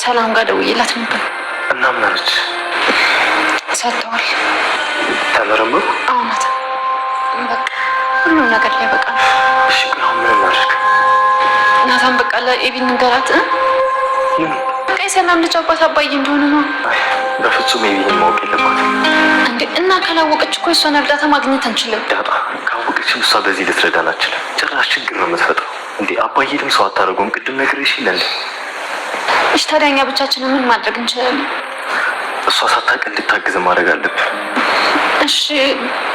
ሰላም ጋር ደውዬላት ነበር እና ምን አለች? ሰጥተዋል። ተመረመሩ? አዎ ናት። በቃ ሁሉም ነገር ላይ በቃ ነው። እሺ አሁን ምን እናድርግ? ናታን በቃ ለኤቢ ንገራት። ምን? በቃ የሰላም ልጅ አባት አባዬ እንደሆነ ነው። በፍጹም ኤቢን ማወቅ የለባትም እንዴ። እና ካላወቀች እኮ እሷን እርዳታ ማግኘት አንችልም። ዳጣ ካወቀችም እሷ በዚህ ልትረዳን አትችልም። ጭራሽ ችግር ነው የምትፈጥረው። እንዴ አባዬንም ሰው አታደርገውም። ቅድም ነግሬሽ የለ። እሺ ታዲያ እኛ ብቻችንን ምን ማድረግ እንችላለን? እሷ ሳታውቅ እንድታግዝ ማድረግ አለብን። እሺ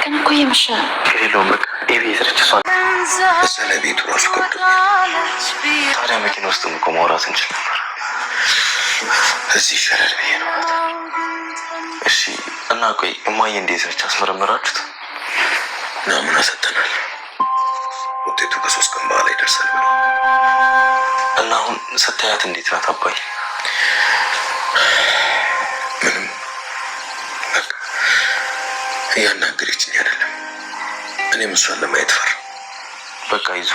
ግን እኮ እየመሸ ነው። ችግር የለውም በቃ ኤቢ የስረች እሷ መሰለ ቤቱ ራሱ ከብዶ ታዲያ መኪና ውስጥ እኮ ማውራት እንችል ነበር። እዚህ ይሻላል ብዬ ነው። እሺ እና ቆይ እማዬ እንዴት ነች? አስመረመራችሁት? ናሙና ሰጥተናል። ውጤቱ ከ3 ቀን በኋላ ይደርሳል ብሎ እና አሁን ስታያት እንዴት ናት አባዬ? ምንም በቃ እያናገረችኝ አይደለም። እኔም እሷን ለማየት ፈር በቃ ይዞ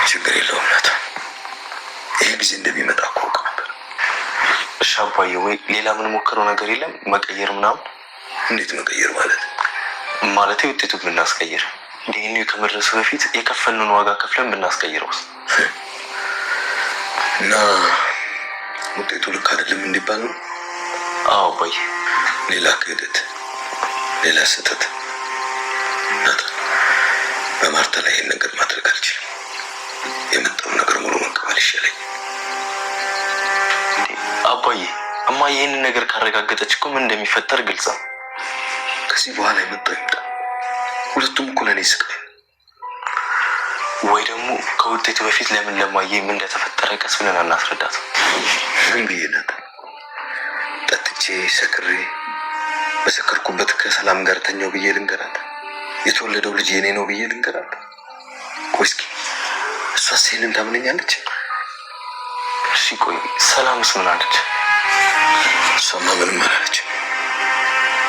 ችግር የለውም ናታ። ይሄ ጊዜ እንደሚመጣ እኮ አውቅ ነበር። እሺ አባዬ ወይ ሌላ ምን ሞክረው ነገር የለም? መቀየር ምናምን? እንዴት መቀየር ማለት? ማለቴ ውጤቱ ብናስቀይር ዲኤንኤ ከመድረሱ በፊት የከፈልነውን ዋጋ ከፍለን ብናስቀይረውስ? እና ውጤቱ ልክ አይደለም እንዲባል ነው? አዎ አባዬ። ሌላ ክህደት፣ ሌላ ስህተት ናታ። በማርታ ላይ ይህን ነገር ማድረግ አልችልም። የመጣውን ነገር ሙሉ መቀበል ይሻለኝ። አባዬ እማዬ ይህንን ነገር ካረጋገጠች እኮ ምን እንደሚፈጠር ግልጽ ነው። ከዚህ በኋላ የመጣው ይምጣ። ሁለቱም እኮ ለእኔ ስቃይ። ወይ ደግሞ ከውጤቱ በፊት ለምን ለማዬ ምን እንደተፈጠረ ቀስ ብለን አናስረዳት? ምን ብዬ ናት? ጠጥቼ ሰክሬ በሰከርኩበት ከሰላም ጋር ተኛው ብዬ ልንገራት? የተወለደው ልጅ የኔ ነው ብዬ ልንገራት? ወይስኪ እሷስ ይሄንን ታምነኛለች? እሺ ቆይ ሰላምስ ምን አለች? እሷማ ምንም አላለች።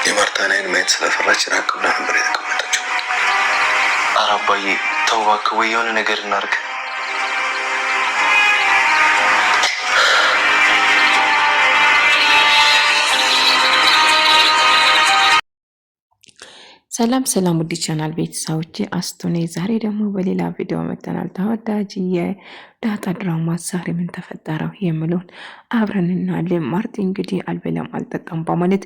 የማርታን አይን ማየት ስለፈራች ራቅ ብላ ነበር የተቀመጠችው። ኧረ አባዬ ተው እባክህ፣ ወይ የሆነ ነገር እናድርግ። ሰላም ሰላም ውድ ቻናል ቤተሰቦቼ አስቶኔ ዛሬ ደግሞ በሌላ ቪዲዮ መጥተናል። ተወዳጅ የዳጣ ድራማ ዛሬ ምን ተፈጠረው የሚለውን አብረን እናያለን። ማርቲ እንግዲህ አልበላም አልጠጣም በማለት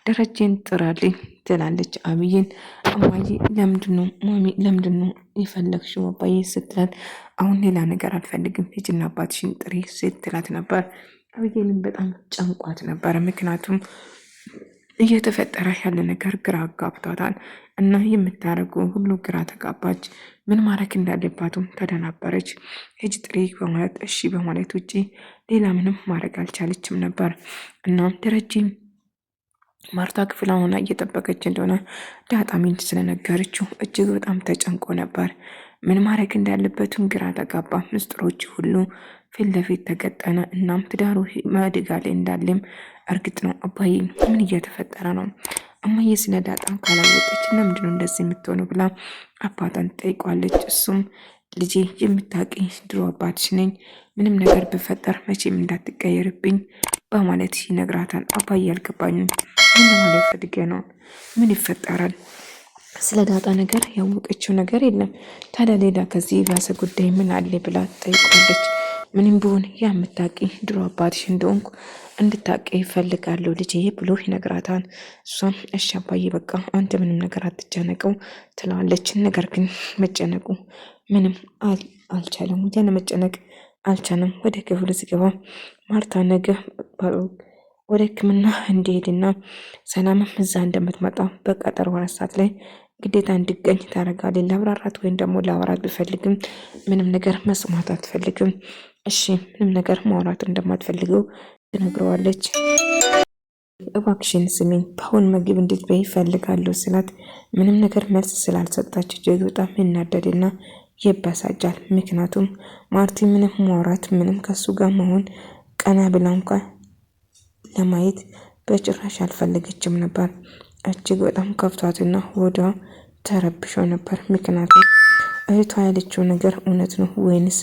ደረጀን ጥራልኝ ትላለች አብይን። እማዬ ለምንድነው ማሚ ለምንድነው የፈለግሽው አባዬ ስትላት፣ አሁን ሌላ ነገር አልፈልግም ሂጂና አባትሽን ጥሪ ስትላት ነበር። አብይንም በጣም ጨንቋት ነበር። ምክንያቱም እየተፈጠረ ያለ ነገር ግራ አጋብቷታል እና የምታደርጉ ሁሉ ግራ ተጋባች። ምን ማድረግ እንዳለባትም ተደናበረች። ሂጂ ጥሪ በማለት እሺ በማለት ውጪ ሌላ ምንም ማድረግ አልቻለችም ነበር። እና ደረጀም ማርታ ክፍል ሆና እየጠበቀች እንደሆነ ዳጣሚን ስለነገረችው እጅግ በጣም ተጨንቆ ነበር። ምን ማድረግ እንዳለበትም ግራ ተጋባ። ምስጢሮች ሁሉ ፊት ለፊት ተገጠነ። እናም ትዳሩ ማደጋ ላይ እንዳለም እርግጥ ነው። አባዬ ምን እየተፈጠረ ነው? እማዬ ስለ ዳጣ ካላወቀች ለምንድነው እንደዚህ የምትሆነው ብላ አባቷን ትጠይቋለች። እሱም ልጄ የምታውቂ ድሮ አባትሽ ነኝ፣ ምንም ነገር ብፈጠር መቼም እንዳትቀየርብኝ በማለት ይነግራታል። አባዬ አልገባኝም፣ ምን ማለት ፈልጌ ነው? ምን ይፈጠራል? ስለ ዳጣ ነገር ያወቀችው ነገር የለም። ታዲያ ሌላ ከዚህ የባሰ ጉዳይ ምን አለ ብላ ትጠይቋለች። ምንም ቢሆን የምታውቂ ድሮ አባትሽ እንደሆንኩ እንድታውቂ ይፈልጋለሁ ልጄ ብሎ ይነግራታል። እሷም እሺ አባዬ በቃ አንተ ምንም ነገር አትጨነቀው ትላለች። ነገር ግን መጨነቁ ምንም አልቻለም። ያለ መጨነቅ አልቻለም። ወደ ክፍሉ ሲገባ ማርታ ነገ ወደ ሕክምና እንዲሄድና ሰላምም እዛ እንደምትመጣ በቀጠሮ 4 ሰዓት ላይ ግዴታ እንዲገኝ ታደርጋለች። ላብራራት ወይም ደግሞ ላወራት ቢፈልግም ምንም ነገር መስማት አትፈልግም። እሺ ምንም ነገር ማውራት እንደማትፈልገው ትነግረዋለች። እባክሽን ስሚኝ በአሁን ምግብ እንድትበይ እፈልጋለሁ ስላት ምንም ነገር መልስ ስላልሰጣች እጅግ በጣም ይናደድና ይበሳጫል። ምክንያቱም ማርቲ ምንም ማውራት ምንም ከሱ ጋር መሆን ቀና ብላ እንኳን ለማየት በጭራሽ አልፈለገችም ነበር። እጅግ በጣም ከፍቷትና ወዷ ተረብሾ ነበር። ምክንያቱም እህቷ ያለችው ነገር እውነት ነው ወይንስ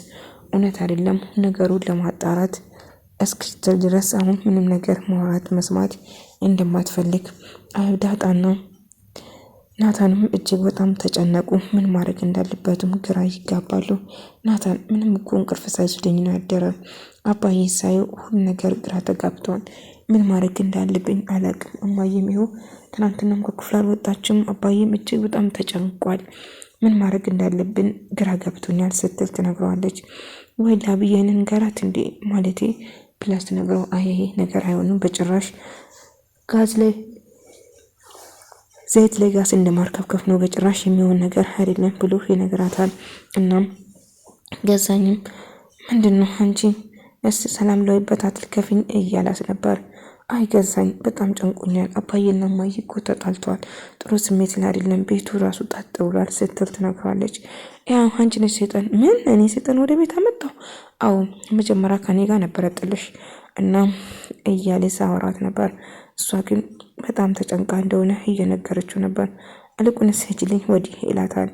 እውነት አይደለም ነገሩን ለማጣራት እስክትል ድረስ አሁን ምንም ነገር ማውራት መስማት እንደማትፈልግ ዳጣና ናታንም እጅግ በጣም ተጨነቁ። ምን ማድረግ እንዳለበትም ግራ ይጋባሉ። ናታን ምንም እኮ እንቅልፍ ሳይወስደኝ ነው ያደረ። አባዬ ሳየው ሁሉ ነገር ግራ ተጋብተዋል። ምን ማድረግ እንዳለብኝ አላቅም። እማዬም ይኸው ትናንትናም ከክፍል አልወጣችም። አባዬም እጅግ በጣም ተጨንቋል። ምን ማድረግ እንዳለብን ግራ ገብቶኛል ስትል ትነግረዋለች። ወይ ለአብዬ ንገራት እንዴ ማለቴ ብላ ስትነግረው አይ ነገር አይሆንም በጭራሽ ጋዝ ላይ ዘይት ላይ ጋዝ እንደማርከፍከፍ ነው በጭራሽ የሚሆን ነገር አይደለም ብሎ ይነግራታል። እናም ገዛኝም ምንድነው አንቺ ሰላም ላይበት አትልከፊኝ እያላት ነበር። አይ ገዛኝ በጣም ጨንቆኛል። አባዬና እማዬ እኮ ተጣልተዋል። ጥሩ ስሜት ላይ አይደለም። ቤቱ ራሱ ጣጥ ብሏል ስትል ትነግረዋለች። ያው አንቺ ነሽ ሰይጣን። ምን እኔ ሰይጣን ወደ ቤት አመጣው? አዎ መጀመሪያ ከኔ ጋር ነበረ ጥልሽ እና እያለ ሳወራት ነበር። እሷ ግን በጣም ተጨንቃ እንደሆነ እየነገረችው ነበር። እልቁንስ ሂጂልኝ ወዲህ ይላታል።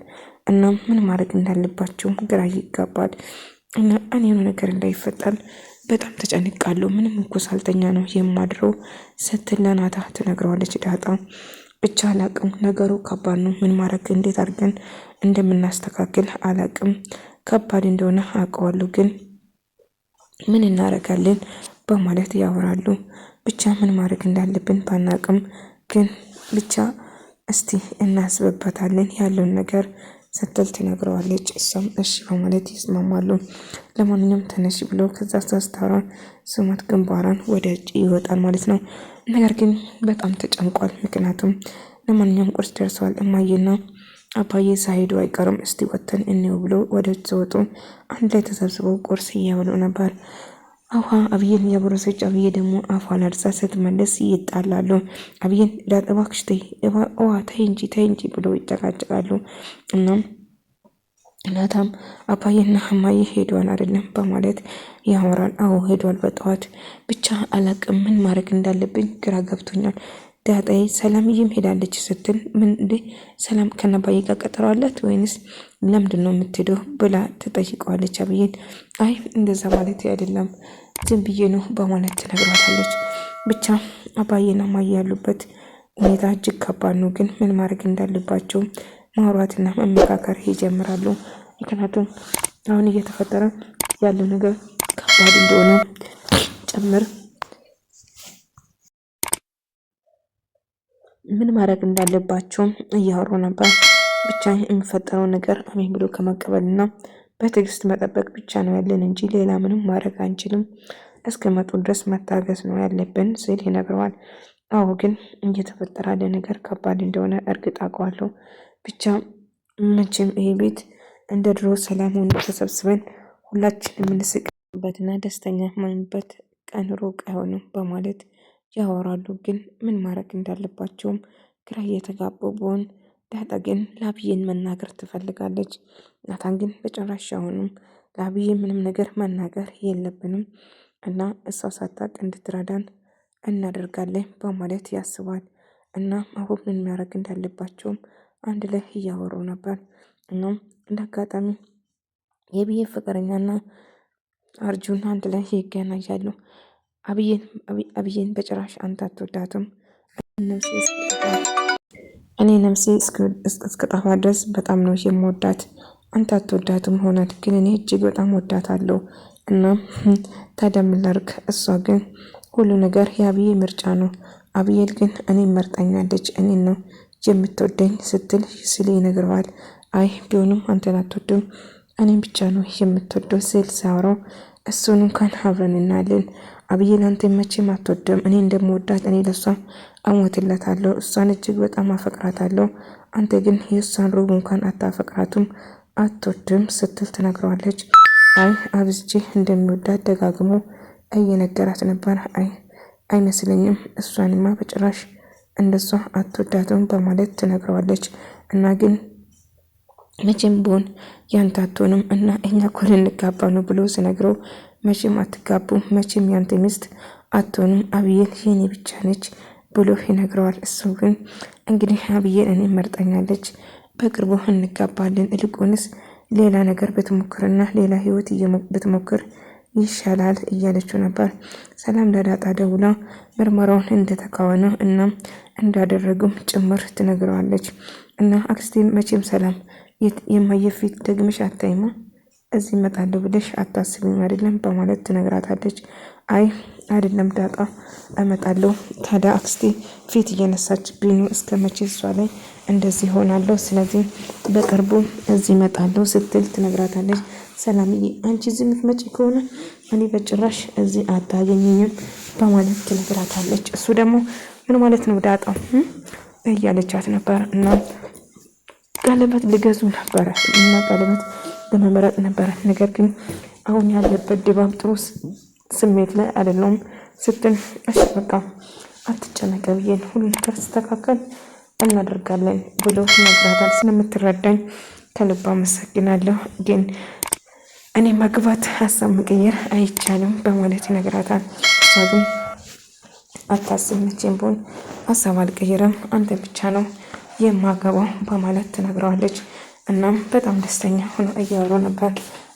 እና ምን ማድረግ እንዳለባቸው ግራ ይጋባል። እና እኔ የሆነ ነገር እንዳይፈጠር በጣም ተጨንቃለሁ። ምንም እኮ ሳልተኛ ነው የማድረው ስትል ለናታ ትነግረዋለች። ዳጣ ብቻ አላቅም፣ ነገሩ ከባድ ነው። ምን ማድረግ እንዴት አድርገን እንደምናስተካክል አላቅም። ከባድ እንደሆነ አውቀዋለሁ፣ ግን ምን እናደርጋለን በማለት ያወራሉ። ብቻ ምን ማድረግ እንዳለብን ባናቅም ግን ብቻ እስቲ እናስብበታለን ያለውን ነገር ስትል ትነግረዋለች። እሷም እሺ በማለት ይስማማሉ። ለማንኛውም ተነሽ ብሎ ከዛ አስታራን ስማት ግንባራን ወደ እጭ ይወጣል ማለት ነው። ነገር ግን በጣም ተጨንቋል። ምክንያቱም ለማንኛውም ቁርስ ደርሰዋል። እማዬና አባዬ ሳይሄዱ አይቀርም። እስቲ ወተን እንየው ብሎ ወደ እጭ ወጡ። አንድ ላይ ተሰብስበው ቁርስ እያበሉ ነበር። አውሃ አብዬን የቦረሰች አብዬ ደግሞ አፏን አድርሳ ስትመለስ ይጣላሉ። አብዬን ዳጠባክሽ ተይ እንጂ ብሎ ይጨቃጨቃሉ። እናም እናታም አባዬና እማዬ ሄዷል አይደለም በማለት ያወራል። አዎ ሄዷል በጠዋት ብቻ አላቅም ምን ማድረግ እንዳለብኝ ግራ ገብቶኛል። ዳጣዬ ሰላምዬም ሄዳለች ስትል ምን እንዴ ሰላም ከነባዬ ጋር ቀጠሮ አላት ወይንስ ለምንድን ነው የምትሄደው ብላ ትጠይቀዋለች። አብዬን አይ እንደዛ ማለት አይደለም ዝም ብዬ ነው በማለት ትነግራታለች። ብቻ አባዬና እማዬ ያሉበት ሁኔታ እጅግ ከባድ ነው፣ ግን ምን ማድረግ እንዳለባቸው ማውራትና መመካከር ይጀምራሉ። ምክንያቱም አሁን እየተፈጠረ ያለው ነገር ከባድ እንደሆነ ጨምር ምን ማድረግ እንዳለባቸው እያወሩ ነበር። ብቻ የሚፈጠረው ነገር አሜን ብሎ ከመቀበልና በትዕግስት መጠበቅ ብቻ ነው ያለን እንጂ ሌላ ምንም ማድረግ አንችልም። እስከመጡ ድረስ መታገስ ነው ያለብን ሲል ይነግረዋል። አዎ ግን እየተፈጠረ ያለ ነገር ከባድ እንደሆነ እርግጥ አውቀዋለሁ። ብቻ መቼም ይሄ ቤት እንደ ድሮ ሰላም ሆኖ ተሰብስበን ሁላችን የምንስቅበትና ደስተኛ የምንበት ቀን ሩቅ አይሆንም በማለት ያወራሉ። ግን ምን ማድረግ እንዳለባቸውም ግራ እየተጋቡ ቢሆን ዳጣ ግን ለአብዬን መናገር ትፈልጋለች። ናታን ግን በጭራሽ አሁንም ለአብዬ ምንም ነገር መናገር የለብንም እና እሷ ሳታውቅ እንድትረዳን እናደርጋለን በማለት ያስባል። እና አሁን ምን ማድረግ እንዳለባቸውም አንድ ላይ እያወሩ ነበር። እናም እንደ አጋጣሚ የብዬ ፍቅረኛና አርጁን አንድ ላይ ይገናኛሉ። አብዬን በጭራሽ አንተ አትወዳትም፣ እኔ ነፍሴ እስከጠፋ ድረስ በጣም ነው የምወዳት፣ አንተ አትወዳትም ሆናት፣ ግን እኔ እጅግ በጣም ወዳታለሁ። እና ታዲያ ምን ላድርግ? እሷ ግን ሁሉ ነገር የአብዬ ምርጫ ነው። አብዬል ግን እኔ መርጣኛለች፣ እኔ ነው የምትወደኝ ስትል ስል ይነግረዋል። አይ ቢሆንም አንተን አትወድም፣ እኔም ብቻ ነው የምትወደው ስል ሲያወራው እሱን እንኳን አብረን እናያለን። አብዬ ለአንተ መቼም አትወድም፣ እኔ እንደምወዳት እኔ ለሷ አሞትላታለሁ፣ እሷን እጅግ በጣም አፈቅራታለሁ። አንተ ግን የእሷን ሩብ እንኳን አታፈቅራቱም፣ አትወድም ስትል ትነግረዋለች። አይ አብዝቼ እንደሚወዳት ደጋግሞ እየነገራት ነበር። አይ አይመስለኝም፣ እሷንማ በጭራሽ እንደሷ አትወዳትም በማለት ትነግረዋለች። እና ግን መቼም ቢሆን ያንተ አትሆንም እና እኛ እኮ ልንጋባ ነው ብሎ ሲነግረው መቼም አትጋቡም፣ መቼም ያንተ ሚስት አትሆንም፣ አብዬን የኔ ብቻ ነች ብሎ ይነግረዋል። እሱ ግን እንግዲህ አብዬን እኔ መርጠኛለች፣ በቅርቡ እንጋባለን፣ ይልቁንስ ሌላ ነገር ብትሞክርና ሌላ ህይወት ብትሞክር ይሻላል እያለችው ነበር። ሰላም ለዳጣ ደውላ ምርመራውን እንደተካወነ እና እንዳደረጉም ጭምር ትነግረዋለች። እና አክስቴ መቼም ሰላም የማየፊት ደግመሽ አታይማ እዚህ እመጣለሁ ብለሽ አታስቢም አይደለም በማለት ትነግራታለች። አይ አይደለም ዳጣ እመጣለሁ። ታዲያ አክስቴ ፊት እየነሳችብኝ ነው። እስከ መቼ እሷ ላይ እንደዚህ ሆናለሁ? ስለዚህ በቅርቡ እዚህ እመጣለሁ ስትል ትነግራታለች። ሰላምዬ አንቺ እዚህ የምትመጪ ከሆነ እኔ በጭራሽ እዚህ አታገኘኝም በማለት ትነግራታለች። እሱ ደግሞ ምን ማለት ነው ዳጣ እያለቻት ነበር። እና ቀለበት ሊገዙ ነበረ እና ቀለበት ለመመረጥ ነበረ። ነገር ግን አሁን ያለበት ድባብ ጥሩ ስሜት ላይ አይደለም ስትል እሺ በቃ አትጨነቂ ብዬን ሁሉ ነገር ስተካከል እናደርጋለን ብሎ ነግራታል። ስለምትረዳኝ ከልባ አመሰግናለሁ፣ ግን እኔ መግባት ሀሳብ መቀየር አይቻልም በማለት ይነግራታል። እሷ ግን አታስብ መቼም ቢሆን ሀሳብ አልቀየረም፣ አንተ ብቻ ነው የማገባው በማለት ትነግረዋለች። እናም በጣም ደስተኛ ሆኖ እያወሩ ነበር።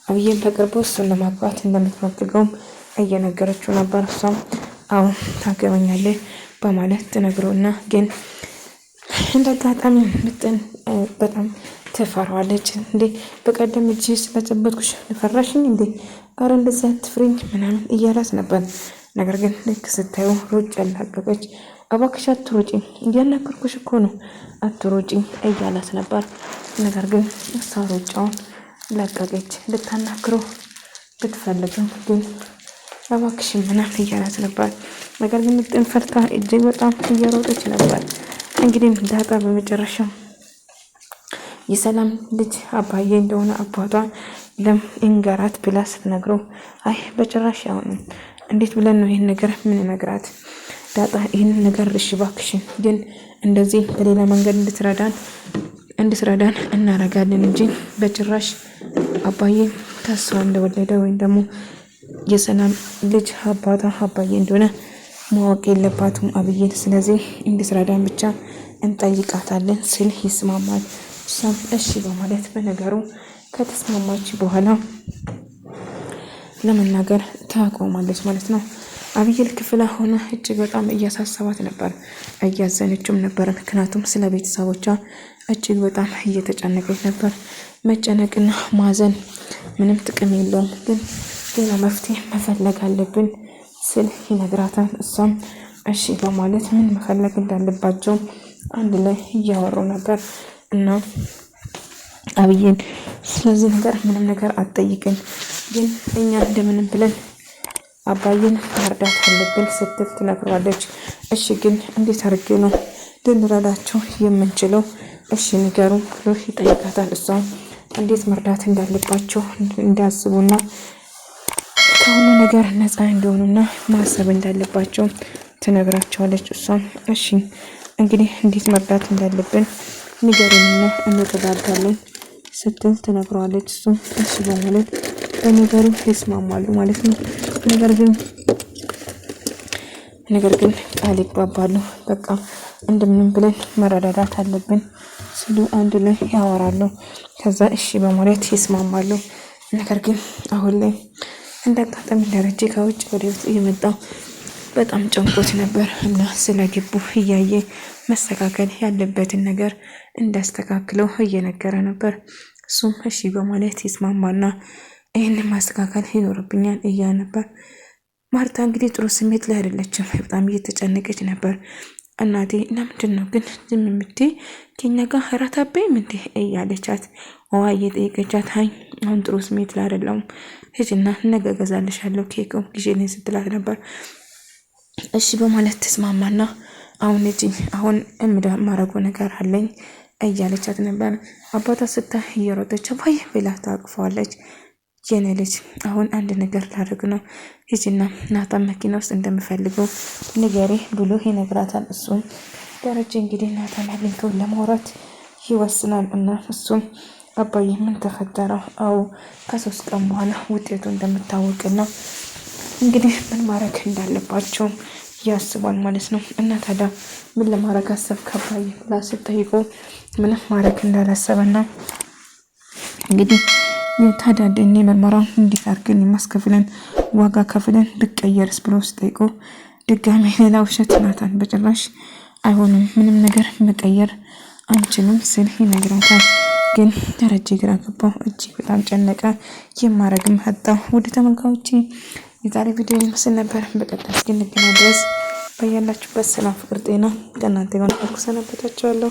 አብዬን በቅርቡ እሱን ለማግባት እንደምትፈልገውም እየነገረችው ነበር። እሷም አሁን ታገበኛለህ በማለት ትነግረውና ግን እንዳጋጣሚ ምጥን በጣም ትፈራዋለች። እንዴ በቀደም እጅ ስለጨበጥኩሽ ፈራሽኝ እንዴ? አረ እንደዚህ አትፍሪኝ ምናምን እያላት ነበር። ነገር ግን ልክ ስታዩ ሩጭ ያላቀቀች። እባክሽ አትሮጪ እያናገርኩሽ እኮ ነው አትሮጪ እያላት ነበር። ነገር ግን እሷ ሩጫውን ለቀቀች። ልታናግረው ብትፈልግም ግን እባክሽ ምናምን እያላት ነበር። ነገር ግን ምጥን ፈርታ እጅግ በጣም እየሮጠች ነበር። እንግዲህ ዳጣ በመጨረሻው የሰላም ልጅ አባዬ እንደሆነ አባቷ ለእንገራት ብላ ስትነግረው አይ በጭራሽ አሁን እንዴት ብለን ነው ይህን ነገር ምን ነግራት ዳጣ ይህን ነገር እሺ እባክሽን ግን እንደዚህ በሌላ መንገድ እንድትረዳን እናረጋለን እንጂ በጭራሽ አባዬ ከሷ እንደወለደ ወይም ደግሞ የሰላም ልጅ አባቷ አባዬ እንደሆነ ማወቅ የለባትም አብዬን። ስለዚህ እንድትረዳን ብቻ እንጠይቃታለን ስል ይስማማል። እሷም እሺ በማለት በነገሩ ከተስማማች በኋላ ለመናገር ታቆማለች ማለት ነው። አብይል ክፍል ሆነ እጅግ በጣም እያሳሰባት ነበር፣ እያዘነችም ነበር። ምክንያቱም ስለ ቤተሰቦቿ እጅግ በጣም እየተጨነቀች ነበር። መጨነቅና ማዘን ምንም ጥቅም የለውም፣ ግን ሌላ መፍትሄ መፈለግ አለብን ስል ይነግራታል። እሷም እሺ በማለት ምን መፈለግ እንዳለባቸው አንድ ላይ እያወሩ ነበር። እና አብይን ስለዚህ ነገር ምንም ነገር አትጠይቅን፣ ግን እኛ እንደምንም ብለን አባዬን መርዳት አለብን ስትል ትነግረዋለች። እሺ ግን እንዴት አድርጌ ነው ልንረዳቸው የምንችለው? እሺ ንገሩ ብሎ ይጠይቃታል። እሷም እንዴት መርዳት እንዳለባቸው እንዳስቡና ከሁሉ ነገር ነፃ እንደሆኑና ማሰብ እንዳለባቸው ትነግራቸዋለች። እሷም እሺ እንግዲህ እንዴት መርዳት እንዳለብን ንገሩንና እንረዳዳለን ስትል ትነግረዋለች። እሱም እሺ በማለት በነገሩ ይስማማሉ ማለት ነው። ነገር ግን ቃል ይግባባሉ። በቃ እንደምንም ብለን መረዳዳት አለብን ሲሉ አንድ ላይ ያወራሉ። ከዛ እሺ በማለት ይስማማሉ። ነገር ግን አሁን ላይ እንዳጋጣሚ ደረጀ ከውጭ ወደ ቤት እየመጣ በጣም ጨንቆት ነበር እና ስለ ግቡ እያየ መስተካከል ያለበትን ነገር እንዳስተካክለው እየነገረ ነበር። እሱም እሺ በማለት ይስማማና ይህንን ማስተካከል ይኖርብኛል እያለ ነበር። ማርታ እንግዲህ ጥሩ ስሜት ላይ አይደለችም። በጣም እየተጨነቀች ነበር። እናቴ ለምንድን ነው ግን ዝም የምትይ? ከኛ ጋር እራት አትበይም እንዴ እያለቻት ውሃ እየጠየቀቻት አይ አሁን ጥሩ ስሜት ላይ አይደለሁም፣ ሂጂና ነገ እገዛልሻለሁ ኬክ ግዢልኝ ስትላት ነበር። እሺ በማለት ተስማማና አሁን እጂ አሁን የማደርገው ነገር አለኝ እያለቻት ነበር። አባቷ ስታይ እየሮጠች አባዬ ብላ ታቅፈዋለች። የኔ ልጅ አሁን አንድ ነገር ላደርግ ነው፣ ሂጂና ናታን መኪና ውስጥ እንደምፈልገው ንገሪ ብሎ ይነግራታል። እሱም ደረጀ እንግዲህ ናታን አግኝቶ ለማውራት ይወስናል እና እሱም አባዬ ምን ተፈጠረ? አዎ ከ3 ቀን በኋላ ውጤቱ እንደምታወቅና እንግዲህ ምን ማድረግ እንዳለባቸው ያስባል ማለት ነው። እና ታዲያ ምን ለማድረግ አሰብክ አባዬ ብላ ስትጠይቀው ምንም ማድረግ እንዳላሰበና እንግዲህ የታዳደኔ ምርመራውን እንዲታርገን የማስከፍለን ዋጋ ከፍለን ብቀየርስ ብሎ ስጠይቆ ድጋሜ ሌላ ውሸት ናታን በጭራሽ አይሆንም ምንም ነገር መቀየር አንችልም ሲል ይነግራታል። ግን ደረጀ ግራ ገባው፣ እጅግ በጣም ጨነቀ። የማረግም አጣው። ውድ ተመልካቾቼ የዛሬ ቪዲዮ ይመስል ነበር። በቀጣይ እስክንገናኝ ድረስ በያላችሁበት ሰላም፣ ፍቅር፣ ጤና ከእናንተ ጋር ሰነበታችኋለሁ።